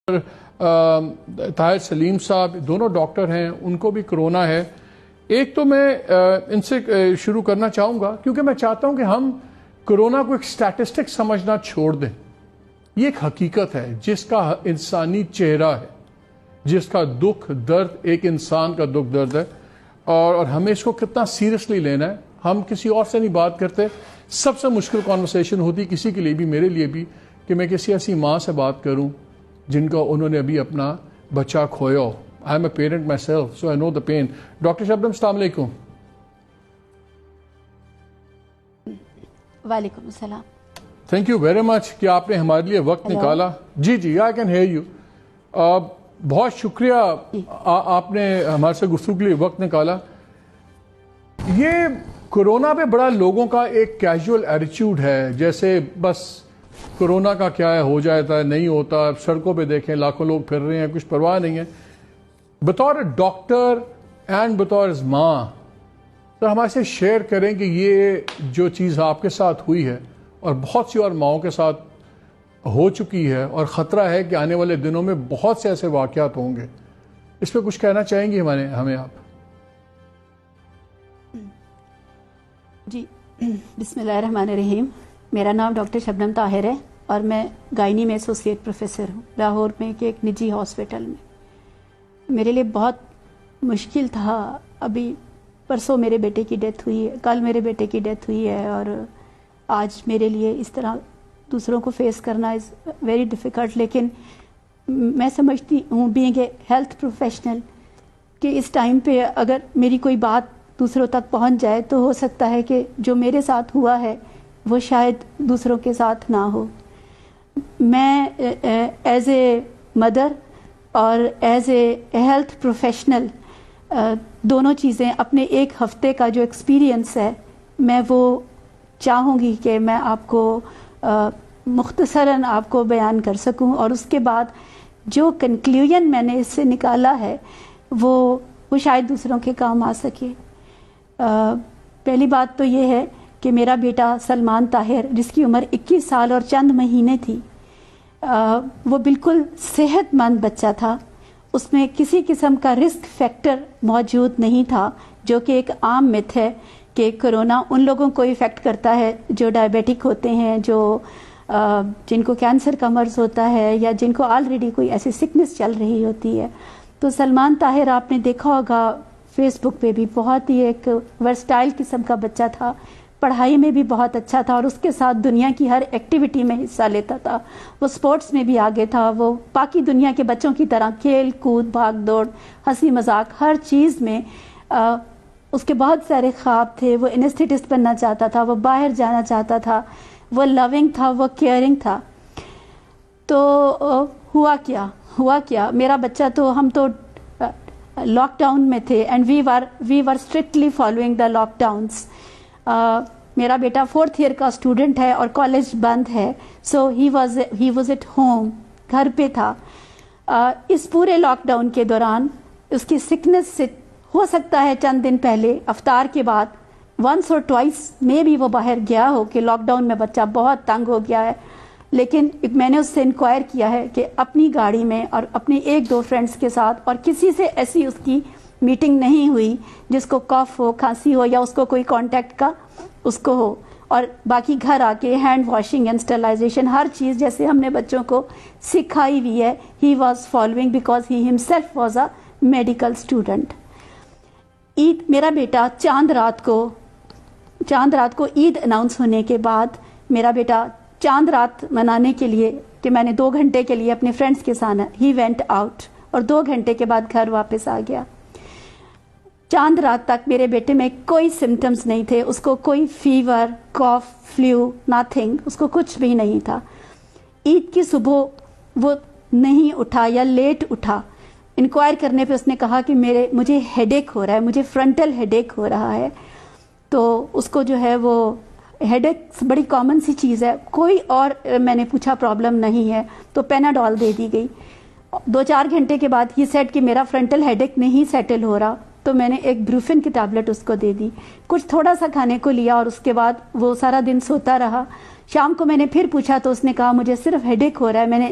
طاہر سلیم صاحب دونوں ڈاکٹر ہیں، ان کو بھی کرونا ہے۔ ایک تو میں ان سے شروع کرنا چاہوں گا کیونکہ میں چاہتا ہوں کہ ہم کرونا کو ایک سٹیٹسٹک سمجھنا چھوڑ دیں۔ یہ ایک حقیقت ہے جس کا انسانی چہرہ ہے، جس کا دکھ درد ایک انسان کا دکھ درد ہے، اور ہمیں اس کو کتنا سیریسلی لینا ہے۔ ہم کسی اور سے نہیں بات کرتے۔ سب سے مشکل کانورسیشن ہوتی کسی کے لیے بھی، میرے لیے بھی، کہ میں کسی ایسی ماں سے بات کروں جن کو انہوں نے ابھی اپنا بچہ کھویا ہو۔ I am a parent myself so I know the pain. Doctor Shabnam السلام علیکم۔ وعلیکم السلام۔ تھینک یو ویری مچ کہ آپ نے ہمارے لیے وقت نکالا۔ جی آئی کین ہیئر یو۔ بہت شکریہ آپ نے ہمارے سے گفتگو کے لیے وقت نکالا۔ یہ کرونا پہ بڑا لوگوں کا ایک کیجول ایٹیٹیوڈ ہے، جیسے بس کرونا کا کیا ہے، ہو جاتا ہے، نہیں ہوتا۔ سڑکوں پہ دیکھیں لاکھوں لوگ پھر رہے ہیں، کچھ پرواہ نہیں ہے۔ بطور ڈاکٹر اینڈ بطور ماں تو ہمارے سے شیئر کریں کہ یہ جو چیز آپ کے ساتھ ہوئی ہے اور بہت سی اور ماؤں کے ساتھ ہو چکی ہے، اور خطرہ ہے کہ آنے والے دنوں میں بہت سے ایسے واقعات ہوں گے، اس پہ کچھ کہنا چاہیں گے ہمیں آپ؟ جی، بسم اللہ الرحمن الرحیم۔ میرا نام ڈاکٹر شبنم طاہر ہے اور میں گائنی میں ایسوسیٹ پروفیسر ہوں لاہور میں ایک نجی ہاسپٹل میں۔ میرے لیے بہت مشکل تھا۔ ابھی پرسوں میرے بیٹے کی ڈیتھ ہوئی ہے، کل میرے بیٹے کی ڈیتھ ہوئی ہے، اور آج میرے لیے اس طرح دوسروں کو فیس کرنا از ویری ڈیفیکلٹ۔ لیکن میں سمجھتی ہوں بینگ اے ہیلتھ پروفیشنل کہ اس ٹائم پہ اگر میری کوئی بات دوسروں تک پہنچ جائے تو ہو سکتا ہے کہ جو میرے ساتھ ہوا ہے وہ شاید دوسروں کے ساتھ نہ ہو۔ میں ایز اے مدر اور ایز اے ہیلتھ پروفیشنل دونوں چیزیں اپنے ایک ہفتے کا جو ایکسپیرینس ہے میں وہ چاہوں گی کہ میں آپ کو مختصراً آپ کو بیان کر سکوں، اور اس کے بعد جو کنکلیوژن میں نے اس سے نکالا ہے وہ شاید دوسروں کے کام آ سکے۔ پہلی بات تو یہ ہے کہ میرا بیٹا سلمان طاہر، جس کی عمر 21 سال اور چند مہینے تھی، وہ بالکل صحت مند بچہ تھا۔ اس میں کسی قسم کا رسک فیکٹر موجود نہیں تھا، جو کہ ایک عام مت ہے کہ کرونا ان لوگوں کو افیکٹ کرتا ہے جو ڈائبیٹک ہوتے ہیں، جن کو کینسر کا مرض ہوتا ہے، یا جن کو آلریڈی کوئی ایسی سکنس چل رہی ہوتی ہے۔ تو سلمان طاہر آپ نے دیکھا ہوگا فیس بک پہ بھی، بہت ہی ایک ورسٹائل قسم کا بچہ تھا، پڑھائی میں بھی بہت اچھا تھا، اور اس کے ساتھ دنیا کی ہر ایکٹیویٹی میں حصہ لیتا تھا۔ وہ سپورٹس میں بھی آگے تھا، وہ باقی دنیا کے بچوں کی طرح کھیل کود، بھاگ دوڑ، ہنسی مذاق، ہر چیز میں اس کے بہت سارے خواب تھے۔ وہ انسٹیٹسٹ بننا چاہتا تھا، وہ باہر جانا چاہتا تھا، وہ لونگ تھا، وہ کیئرنگ تھا۔ تو ہوا کیا میرا بچہ تو، ہم تو لاک ڈاؤن میں تھے، and we were strictly following the lockdowns. میرا بیٹا 4th ایئر کا اسٹوڈنٹ ہے اور کالج بند ہے، سو ہی واز ایٹ ہوم، گھر پہ تھا۔ اس پورے لاک ڈاؤن کے دوران اس کی سکنس سے ہو سکتا ہے چند دن پہلے افطار کے بعد ونس اور ٹوائس میں بھی وہ باہر گیا ہو کہ لاک ڈاؤن میں بچہ بہت تنگ ہو گیا ہے۔ لیکن میں نے اس سے انکوائر کیا ہے کہ اپنی گاڑی میں اور اپنی 1-2 فرینڈس کے ساتھ، اور کسی سے ایسی اس کی میٹنگ نہیں ہوئی جس کو کاف ہو، کھانسی ہو، یا اس کو کوئی کانٹیکٹ کا اس کو ہو، اور باقی گھر آ کے ہینڈ واشنگ اینڈ اسٹرلائزیشن، ہر چیز جیسے ہم نے بچوں کو سکھائی ہوئی ہے، he was following because he himself was a medical student. میرا بیٹا چاند رات کو عید اناؤنس ہونے کے بعد، میرا بیٹا چاند رات منانے کے لیے کہ میں نے 2 گھنٹے کے لیے اپنے فرینڈس کے ساتھ، ہی وینٹ آؤٹ، اور 2 گھنٹے کے بعد گھر واپس آ گیا۔ چاند رات تک میرے بیٹے میں کوئی سمٹمز نہیں تھے، اس کو کوئی فیور، کاف، فلو، ناتھنگ، اس کو کچھ بھی نہیں تھا۔ عید کی صبح وہ نہیں اٹھا یا لیٹ اٹھا۔ انکوائر کرنے پہ اس نے کہا کہ مجھے ہیڈ ایک ہو رہا ہے، مجھے فرنٹل ہیڈ ایک ہو رہا ہے۔ تو اس کو جو ہے وہ ہیڈ ایک بڑی کامن سی چیز ہے، کوئی اور میں نے پوچھا پرابلم نہیں ہے، تو پیناڈول دے دی گئی۔ 2-4 گھنٹے کے بعد ہی سیٹ کہ میرا فرنٹل ہیڈ ایک نہیں سیٹل ہو رہا، تو میں نے ایک بروفن کی ٹیبلٹ اس کو دے دی، کچھ تھوڑا سا کھانے کو لیا، اور اس کے بعد وہ سارا دن سوتا رہا۔ شام کو میں نے پھر پوچھا تو اس نے کہا مجھے صرف ہیڈ ایک ہو رہا ہے۔ میں نے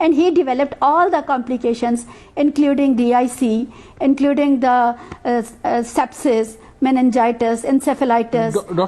And he developed all the complications, including DIC, including the sepsis, meningitis, encephalitis,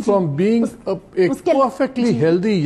From being a perfectly healthy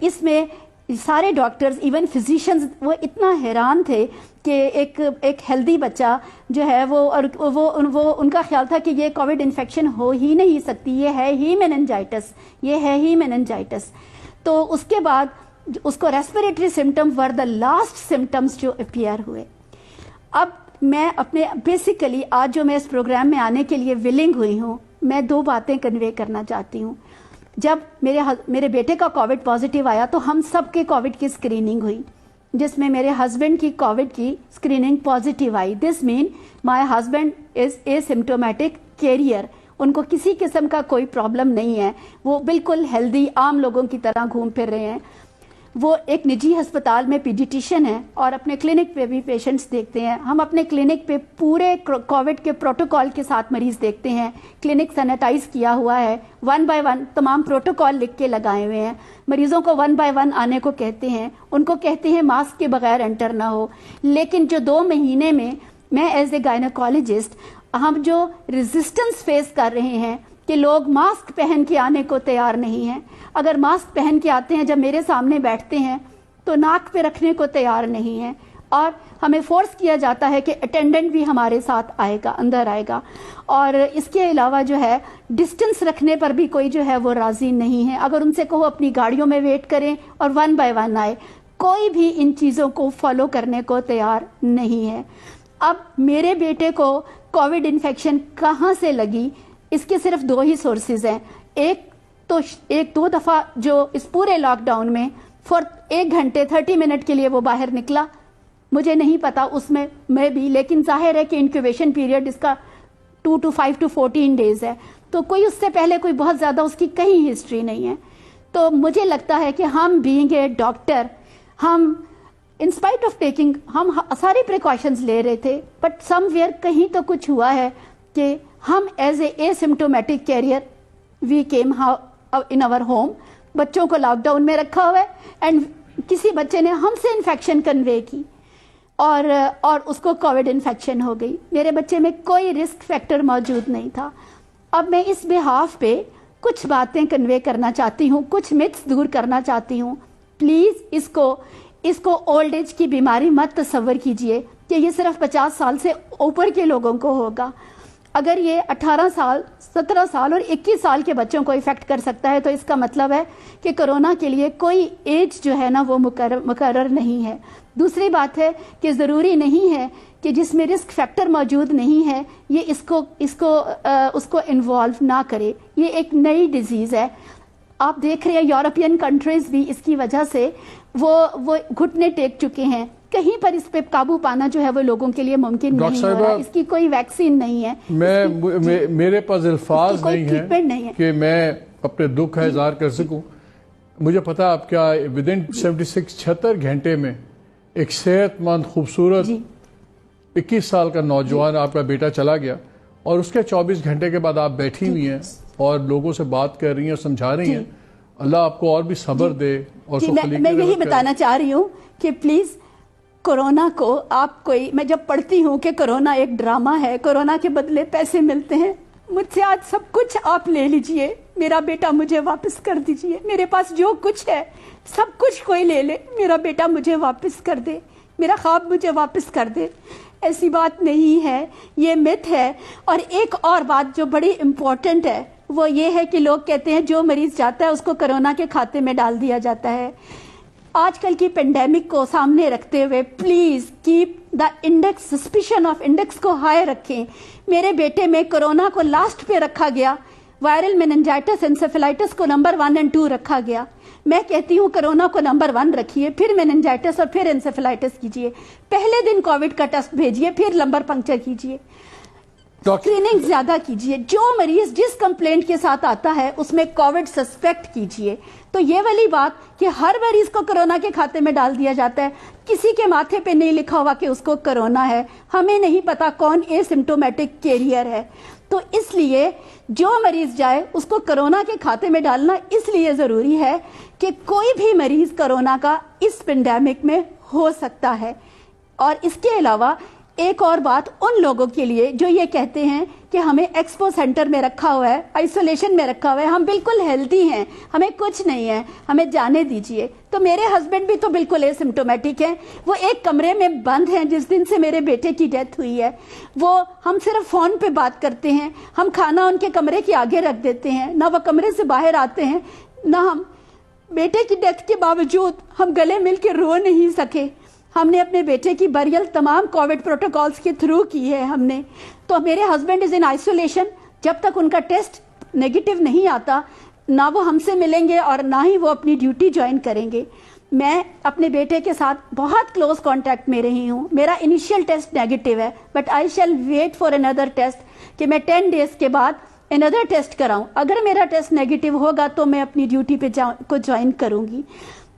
اس میں سارے ڈاکٹرز ایون فزیشنز وہ اتنا حیران تھے کہ ایک ہیلدی بچہ جو ہے وہ ان کا خیال تھا کہ یہ کووڈ انفیکشن ہو ہی نہیں سکتی، یہ ہے ہی میننجائٹس. تو اس کے بعد اس کو respiratory symptom were the last symptoms جو اپیئر ہوئے. اب میں اپنے بیسیکلی آج جو میں اس پروگرام میں آنے کے لیے ولنگ ہوئی ہوں، میں 2 باتیں کنوے کرنا چاہتی ہوں. جب میرے بیٹے کا کووڈ پازیٹیو آیا تو ہم سب کے کووڈ کی اسکریننگ ہوئی، جس میں میرے ہسبینڈ کی کووڈ کی اسکریننگ پازیٹیو آئی. This man my husband is a symptomatic carrier. ان کو کسی قسم کا کوئی پرابلم نہیں ہے، وہ بالکل ہیلدی عام لوگوں کی طرح گھوم پھر رہے ہیں. وہ ایک نجی ہسپتال میں پیڈیٹیشین ہیں اور اپنے کلینک پہ بھی پیشنٹس دیکھتے ہیں. ہم اپنے کلینک پہ پورے کووڈ کے پروٹوکول کے ساتھ مریض دیکھتے ہیں. کلینک سینیٹائز کیا ہوا ہے، 1 by 1 تمام پروٹوکول لکھ کے لگائے ہوئے ہیں. مریضوں کو 1 by 1 آنے کو کہتے ہیں، ان کو کہتے ہیں ماسک کے بغیر انٹر نہ ہو. لیکن جو 2 مہینے میں ایز اے گائنیکالوجسٹ ہم جو ریزسٹنس فیس کر رہے ہیں کہ لوگ ماسک پہن کے آنے کو تیار نہیں ہیں. اگر ماسک پہن کے آتے ہیں، جب میرے سامنے بیٹھتے ہیں تو ناک پہ رکھنے کو تیار نہیں ہیں، اور ہمیں فورس کیا جاتا ہے کہ اٹینڈنٹ بھی ہمارے ساتھ آئے گا، اندر آئے گا. اور اس کے علاوہ جو ہے ڈسٹنس رکھنے پر بھی کوئی جو ہے وہ راضی نہیں ہے. اگر ان سے کہو اپنی گاڑیوں میں ویٹ کریں اور 1 by 1 آئے، کوئی بھی ان چیزوں کو فالو کرنے کو تیار نہیں ہے. اب میرے بیٹے کو کووڈ انفیکشن کہاں سے لگی، اس کے صرف 2 ہی سورسز ہیں. ایک 2 دفعہ جو اس پورے لاک ڈاؤن میں فور 1 گھنٹے 30 منٹ کے لیے وہ باہر نکلا، مجھے نہیں پتا اس میں بھی، لیکن ظاہر ہے کہ انکیوبیشن پیریڈ اس کا 2 to 5 to 14 days ہے. تو کوئی اس سے پہلے کوئی بہت زیادہ اس کی کہیں ہسٹری نہیں ہے. تو مجھے لگتا ہے کہ ہم بینگ اے ڈاکٹر، ہم ان اسپائٹ آف ٹیکنگ ہم ساری پریکاشنز لے رہے تھے، بٹ سم ویئر کہیں تو کچھ ہوا ہے کہ ہم as a symptomatic carrier we came in our home. بچوں کو لاک ڈاؤن میں رکھا ہوا ہے اینڈ کسی بچے نے ہم سے انفیکشن کنوے کی اور اس کو کووڈ انفیکشن ہو گئی. میرے بچے میں کوئی رسک فیکٹر موجود نہیں تھا. اب میں اس بہاف پہ کچھ باتیں کنوے کرنا چاہتی ہوں، کچھ متس دور کرنا چاہتی ہوں. پلیز اس کو اولڈ ایج کی بیماری مت تصور کیجئے کہ یہ صرف 50 سال سے اوپر کے لوگوں کو ہوگا. اگر یہ 18 سال 17 سال اور 21 سال کے بچوں کو افیکٹ کر سکتا ہے تو اس کا مطلب ہے کہ کرونا کے لیے کوئی ایج جو ہے نا وہ مقرر نہیں ہے. دوسری بات ہے کہ ضروری نہیں ہے کہ جس میں رسک فیکٹر موجود نہیں ہے یہ اس کو انوالو نہ کرے. یہ ایک نئی ڈیزیز ہے. آپ دیکھ رہے ہیں یورپین کنٹریز بھی اس کی وجہ سے وہ گھٹنے ٹیک چکے ہیں. کہیں پر اس پہ قابو پانا جو ہے وہ لوگوں کے لیے ممکن نہیں ہو رہا. اس کی کوئی ویکسین نہیں ہے. میرے پاس الفاظ نہیں ہیں کہ میں اپنے دکھ کا اظہار کر سکوں. مجھے پتا آپ کیا ودن 76 گھنٹے میں ایک صحت مند خوبصورت 21 سال کا نوجوان آپ کا بیٹا چلا گیا اور اس کے 24 گھنٹے کے بعد آپ بیٹھی ہوئی ہیں اور لوگوں سے بات کر رہی ہیں، سمجھا رہی ہیں. اللہ آپ کو اور بھی صبر دے. اور میں یہی بتانا چاہ رہی ہوں کہ پلیز کورونا کو میں جب پڑھتی ہوں کہ کورونا ایک ڈرامہ ہے، کورونا کے بدلے پیسے ملتے ہیں، مجھ سے آج سب کچھ آپ لے لیجئے، میرا بیٹا مجھے واپس کر دیجئے. میرے پاس جو کچھ ہے سب کچھ کوئی لے لے، میرا بیٹا مجھے واپس کر دے، میرا خواب مجھے واپس کر دے. ایسی بات نہیں ہے، یہ مت ہے. اور ایک اور بات جو بڑی امپورٹنٹ ہے وہ یہ ہے کہ لوگ کہتے ہیں جو مریض جاتا ہے اس کو کورونا کے کھاتے میں ڈال دیا جاتا ہے. آج کل کی پینڈیمک کو سامنے رکھتے ہوئے please keep the index suspicion of index کو ہائی رکھیں. میرے بیٹے میں کورونا کو لاسٹ پہ رکھا گیا، وائرل میننجائٹس انسیفلائٹس کو نمبر 1 اور 2 رکھا گیا. میں کہتی ہوں کورونا کو نمبر 1 رکھیے، پھر میننجائٹس اور پھر انسیفلائٹس کیجیے. پہلے دن کووڈ کا ٹیسٹ بھیجیے، پھر لمبر پنکچر کیجیے، اسکریننگ زیادہ کیجیے. جو مریض جس کمپلینٹ کے ساتھ آتا ہے اس میں کووڈ سسپیکٹ کیجیے. تو یہ والی بات کہ ہر مریض کو کورونا کے کھاتے میں ڈال دیا جاتا ہے، کسی کے ماتھے پہ نہیں لکھا ہوا کہ اس کو کورونا ہے، ہمیں نہیں پتا کون اے سمٹومیٹک کیریئر ہے. تو اس لیے جو مریض جائے اس کو کورونا کے کھاتے میں ڈالنا اس لیے ضروری ہے کہ کوئی بھی مریض کورونا کا اس پینڈیمک میں ہو سکتا ہے. اور اس کے علاوہ ایک اور بات ان لوگوں کے لیے جو یہ کہتے ہیں کہ ہمیں ایکسپو سینٹر میں رکھا ہوا ہے, آئسولیشن میں رکھا ہوا ہے, ہم بالکل ہیلدی ہیں, ہمیں کچھ نہیں ہے, ہمیں جانے دیجئے. تو میرے ہسبینڈ بھی تو بالکل اے سمٹومیٹک ہیں, وہ ایک کمرے میں بند ہیں جس دن سے میرے بیٹے کی ڈیتھ ہوئی ہے. وہ ہم صرف فون پہ بات کرتے ہیں, ہم کھانا ان کے کمرے کے آگے رکھ دیتے ہیں, نہ وہ کمرے سے باہر آتے ہیں, نہ ہم بیٹے کی ڈیتھ کے باوجود ہم گلے مل کے رو نہیں سکے. ہم نے اپنے بیٹے کی بریل تمام کووڈ پروٹوکالز کے تھرو کی ہے ہم نے. تو میرے ہسبینڈ از ان آئسولیشن, جب تک ان کا ٹیسٹ نیگیٹو نہیں آتا نہ وہ ہم سے ملیں گے اور نہ ہی وہ اپنی ڈیوٹی جوائن کریں گے. میں اپنے بیٹے کے ساتھ بہت کلوز کانٹیکٹ میں رہی ہوں. میرا انیشیل ٹیسٹ نیگیٹو ہے, but I shall wait for another test کہ میں 10 ڈیز کے بعد اندر ٹیسٹ کراؤں. اگر میرا ٹیسٹ نیگیٹو ہوگا تو میں اپنی ڈیوٹی پہ کو جوائن کروں گی.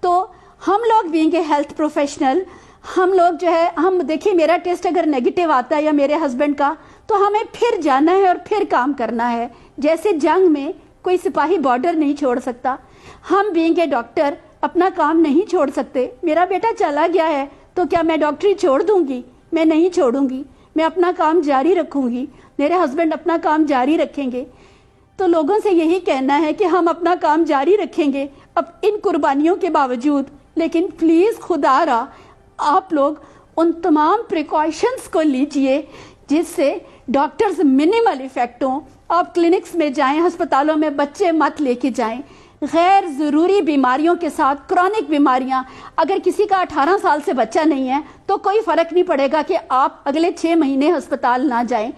تو ہم لوگ بینگ اے ہیلتھ پروفیشنل, ہم لوگ جو ہے, ہم دیکھیے میرا ٹیسٹ اگر نیگیٹو آتا ہے یا میرے ہسبینڈ کا, تو ہمیں پھر جانا ہے اور پھر کام کرنا ہے. جیسے جنگ میں کوئی سپاہی بارڈر نہیں چھوڑ سکتا, ہم بینگ اے ڈاکٹر اپنا کام نہیں چھوڑ سکتے. میرا بیٹا چلا گیا ہے تو کیا میں ڈاکٹری چھوڑ دوں گی؟ میں نہیں چھوڑوں گی, میں اپنا کام جاری رکھوں گی, میرے ہسبینڈ اپنا کام جاری رکھیں گے. تو لوگوں سے یہی کہنا ہے کہ ہم اپنا کام جاری رکھیں گے اب ان قربانیوں کے باوجود. لیکن پلیز خدا را آپ لوگ ان تمام پریکاشنز کو لیجئے جس سے ڈاکٹرز منیمل ایفیکٹ ہوں. آپ کلینکس میں جائیں, ہسپتالوں میں بچے مت لے کے جائیں. غیر ضروری بیماریوں کے ساتھ کرونک بیماریاں, اگر کسی کا 18 سال سے بچہ نہیں ہے تو کوئی فرق نہیں پڑے گا کہ آپ اگلے 6 مہینے ہسپتال نہ جائیں.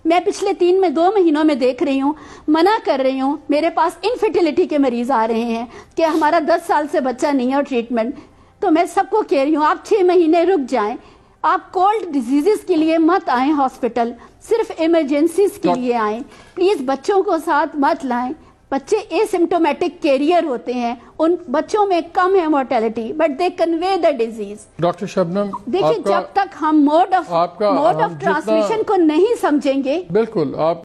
میں پچھلے 2 مہینوں میں دیکھ رہی ہوں, منع کر رہی ہوں. میرے پاس انفرٹیلٹی کے مریض آ رہے ہیں کہ ہمارا 10 سال سے بچہ نہیں ہے اور ٹریٹمنٹ. تو میں سب کو کہہ رہی ہوں آپ 6 مہینے رک جائیں. آپ کولڈ ڈیزیزز کے لیے مت آئیں ہاسپٹل, صرف ایمرجنسیز کے لیے آئیں. پلیز بچوں کو ساتھ مت لائیں. بچے اے سمٹومیٹک کیریئر ہوتے ہیں, ان بچوں میں کم ہے mortality, but they convey the disease. Doctor Shabnam, دیکھیے جب تک ہم موڈ آف ٹرانسمیشن کو نہیں سمجھیں گے, بالکل آپ